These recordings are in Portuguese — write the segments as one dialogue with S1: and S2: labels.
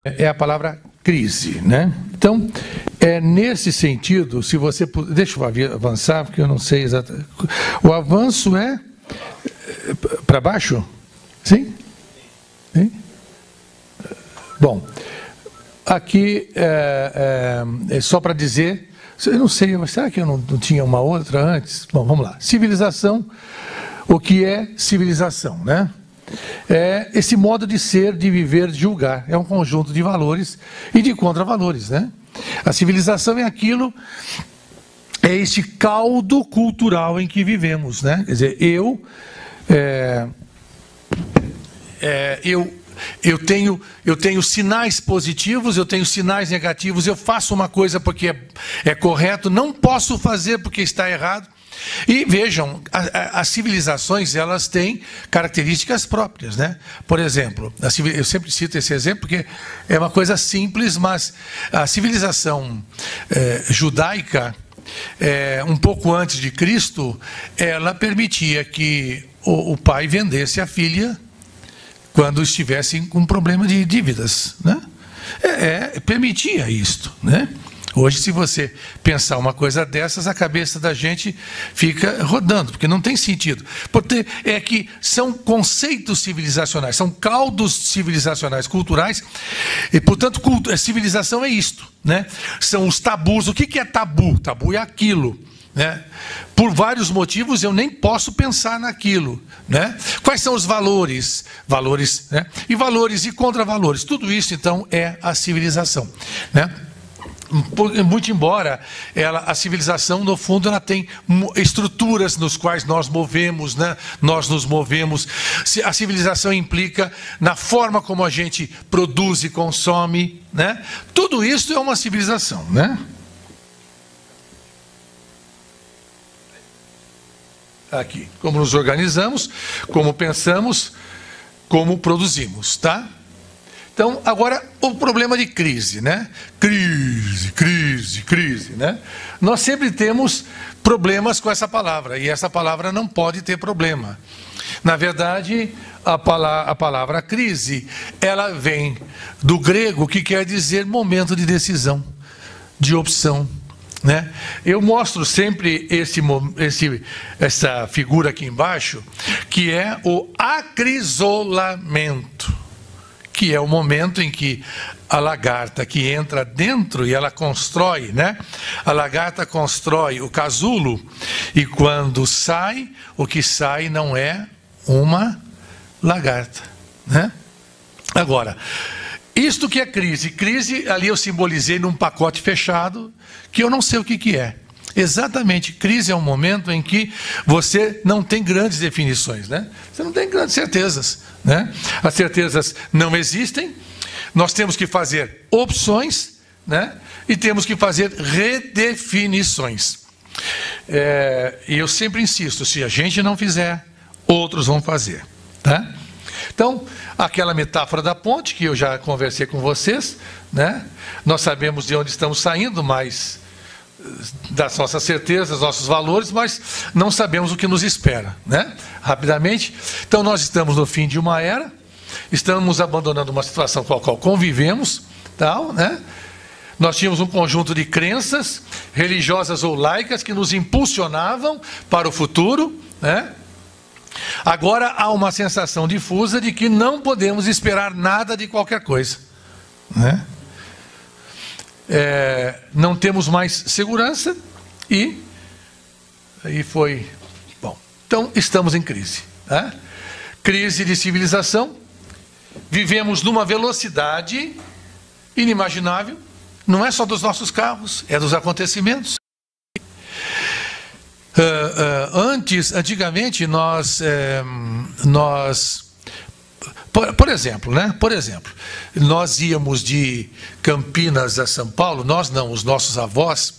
S1: É a palavra crise, né? Então, nesse sentido, se você... Deixa eu avançar, porque eu não sei exatamente... O avanço é para baixo? Sim? Sim? Bom, aqui é só para dizer... Eu não sei, mas será que eu não tinha uma outra antes? Bom, vamos lá. Civilização, o que é civilização, né? É esse modo de ser, de viver, de julgar. É um conjunto de valores e de contravalores, né? A civilização é aquilo, é este caldo cultural em que vivemos, né? Quer dizer, eu tenho sinais positivos, eu tenho sinais negativos, eu faço uma coisa porque é correto, não posso fazer porque está errado. E vejam, as civilizações, elas têm características próprias, né? Por exemplo, eu sempre cito esse exemplo porque é uma coisa simples, mas a civilização judaica, um pouco antes de Cristo, ela permitia que o pai vendesse a filha quando estivessem com problema de dívidas, né? Permitia isto, né? Hoje, se você pensar uma coisa dessas, a cabeça da gente fica rodando, porque não tem sentido. Porque é que são conceitos civilizacionais, são caldos civilizacionais, culturais, e, portanto, civilização é isto, né? São os tabus. O que é tabu? Tabu é aquilo, né? Por vários motivos eu nem posso pensar naquilo, né? Quais são os valores? Valores, né? E valores e contravalores. Tudo isso, então, é a civilização, né? Muito embora a civilização, no fundo, ela tem estruturas nos quais nós movemos, né? Nós nos movemos. A civilização implica na forma como a gente produz e consome, né? Tudo isso é uma civilização, né? Aqui, como nos organizamos, como pensamos, como produzimos, tá? Então, agora, o problema de crise, né? Crise, né? Nós sempre temos problemas com essa palavra, e essa palavra não pode ter problema. Na verdade, a palavra crise, ela vem do grego, que quer dizer momento de decisão, de opção, né? Eu mostro sempre essa figura aqui embaixo, que é o acrisolamento, que é o momento em que a lagarta que entra dentro e ela constrói, né? A lagarta constrói o casulo e quando sai, o que sai não é uma lagarta, né? Agora, isto que é crise. Crise, ali eu simbolizei num pacote fechado, que eu não sei o que é. Exatamente, crise é um momento em que você não tem grandes definições, né? Você não tem grandes certezas, né? As certezas não existem, nós temos que fazer opções, né? E temos que fazer redefinições. E eu sempre insisto, se a gente não fizer, outros vão fazer, tá? Então, aquela metáfora da ponte, que eu já conversei com vocês, né? Nós sabemos de onde estamos saindo, mas das nossas certezas, nossos valores, mas não sabemos o que nos espera, né? Rapidamente, então nós estamos no fim de uma era, estamos abandonando uma situação com a qual convivemos, tal, né? Nós tínhamos um conjunto de crenças religiosas ou laicas que nos impulsionavam para o futuro, né? Agora há uma sensação difusa de que não podemos esperar nada de qualquer coisa, né? Não temos mais segurança e foi... Bom, então estamos em crise, né? Crise de civilização, vivemos numa velocidade inimaginável, não é só dos nossos carros, é dos acontecimentos. Antigamente nós por exemplo, né? Por exemplo, nós íamos de Campinas a São Paulo, nós não, os nossos avós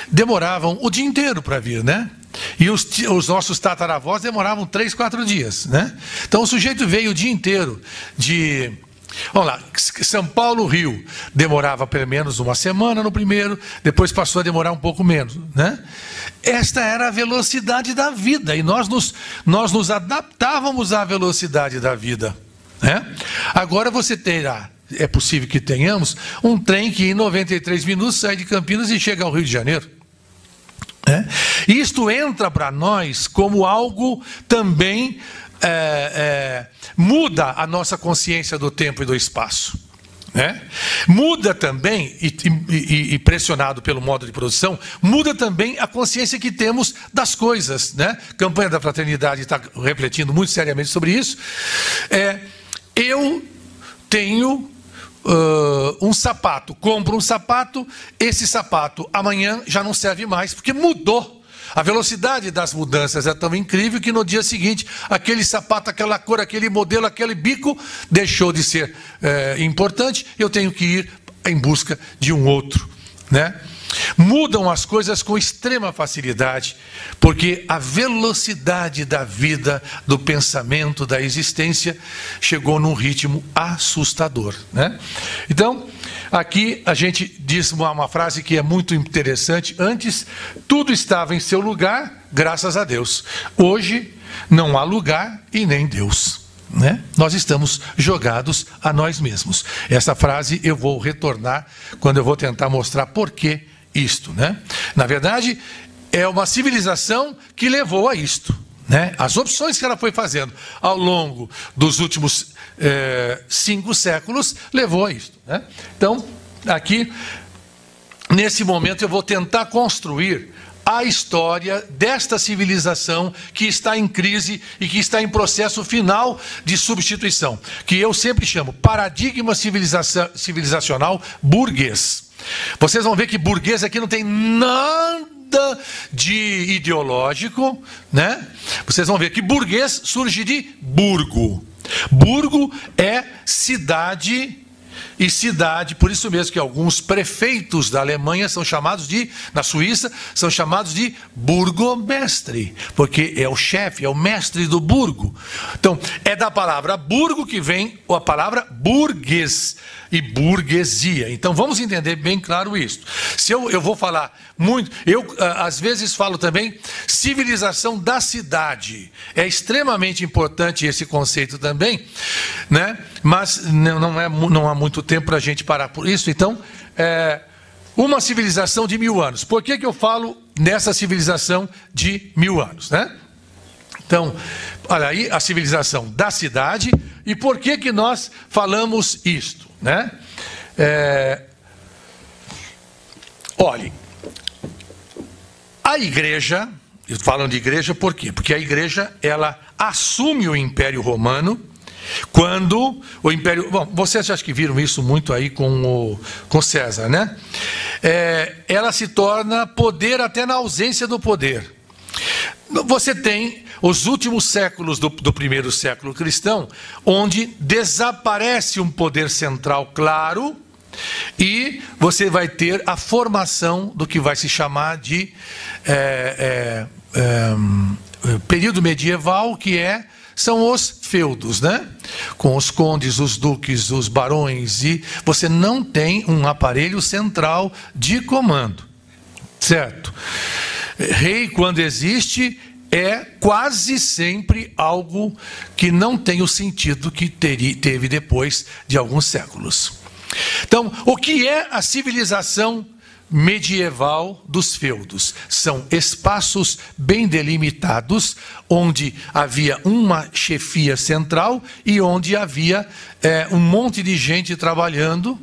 S1: demoravam o dia inteiro para vir, né? E os nossos tataravós demoravam 3, 4 dias, né? Então o sujeito veio o dia inteiro de... Vamos lá, São Paulo, Rio, demorava pelo menos uma semana no primeiro, depois passou a demorar um pouco menos, né? Esta era a velocidade da vida, e nós nos adaptávamos à velocidade da vida, né? Agora você terá é possível que tenhamos, um trem que em 93 minutos sai de Campinas e chega ao Rio de Janeiro. Isto entra para nós como algo também muda a nossa consciência do tempo e do espaço. Muda também, e pressionado pelo modo de produção, muda também a consciência que temos das coisas. Campanha da Fraternidade está refletindo muito seriamente sobre isso. Eu tenho um sapato, compro um sapato, esse sapato amanhã já não serve mais, porque mudou. A velocidade das mudanças é tão incrível que no dia seguinte, aquele sapato, aquela cor, aquele modelo, aquele bico, deixou de ser importante, eu tenho que ir em busca de um outro. Mudam as coisas com extrema facilidade, porque a velocidade da vida, do pensamento, da existência, chegou num ritmo assustador. Então, aqui a gente diz uma frase que é muito interessante: antes tudo estava em seu lugar, graças a Deus. Hoje não há lugar e nem Deus. Nós estamos jogados a nós mesmos. Essa frase eu vou retornar quando eu vou tentar mostrar por que isto. Na verdade, é uma civilização que levou a isto. As opções que ela foi fazendo ao longo dos últimos 5 séculos levou a isto. Então, aqui, nesse momento, eu vou tentar construir a história desta civilização que está em crise e que está em processo final de substituição, que eu sempre chamo paradigma civilizacional burguês. Vocês vão ver que burguês aqui não tem nada de ideológico, Vocês vão ver que burguês surge de burgo. Burgo é cidade. E cidade, por isso mesmo que alguns prefeitos da Alemanha são chamados na Suíça, são chamados de burgomestre, porque é o chefe, é o mestre do burgo. Então, é da palavra burgo que vem a palavra burguês e burguesia. Então, vamos entender bem claro isso. Se eu vou falar muito, eu às vezes falo também civilização da cidade. É extremamente importante esse conceito também, mas não há muito tempo para a gente parar por isso. Então, uma civilização de 1000 anos. Por que eu falo nessa civilização de 1000 anos? Então, olha aí a civilização da cidade. E por que nós falamos isto? Olhe, a igreja, falando de igreja por quê? Porque a igreja, ela assume o Império Romano quando o Império... Bom, vocês acho que viram isso muito aí com César, ela se torna poder até na ausência do poder. Você tem os últimos séculos do primeiro século cristão, onde desaparece um poder central claro, e você vai ter a formação do que vai se chamar de período medieval, que são os feudos, com os condes, os duques, os barões, e você não tem um aparelho central de comando, certo? Rei, quando existe, é quase sempre algo que não tem o sentido que teve depois de alguns séculos. Então, o que é a civilização medieval dos feudos? São espaços bem delimitados, onde havia uma chefia central e onde havia um monte de gente trabalhando,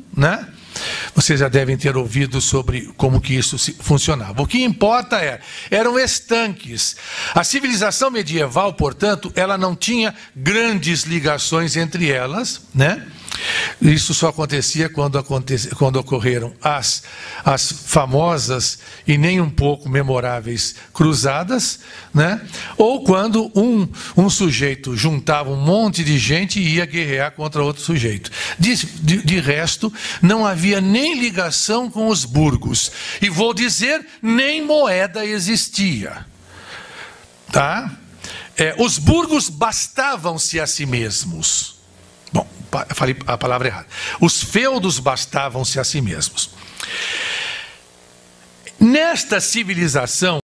S1: Vocês já devem ter ouvido sobre como que isso funcionava. O que importa eram estanques. A civilização medieval, portanto, ela não tinha grandes ligações entre elas, Isso só acontecia quando ocorreram as famosas e nem um pouco memoráveis cruzadas, Ou quando um sujeito juntava um monte de gente e ia guerrear contra outro sujeito. De resto, não havia nem ligação com os burgos. E vou dizer, nem moeda existia. Os burgos bastavam-se a si mesmos. Bom, falei a palavra errada. Os feudos bastavam-se a si mesmos. Nesta civilização,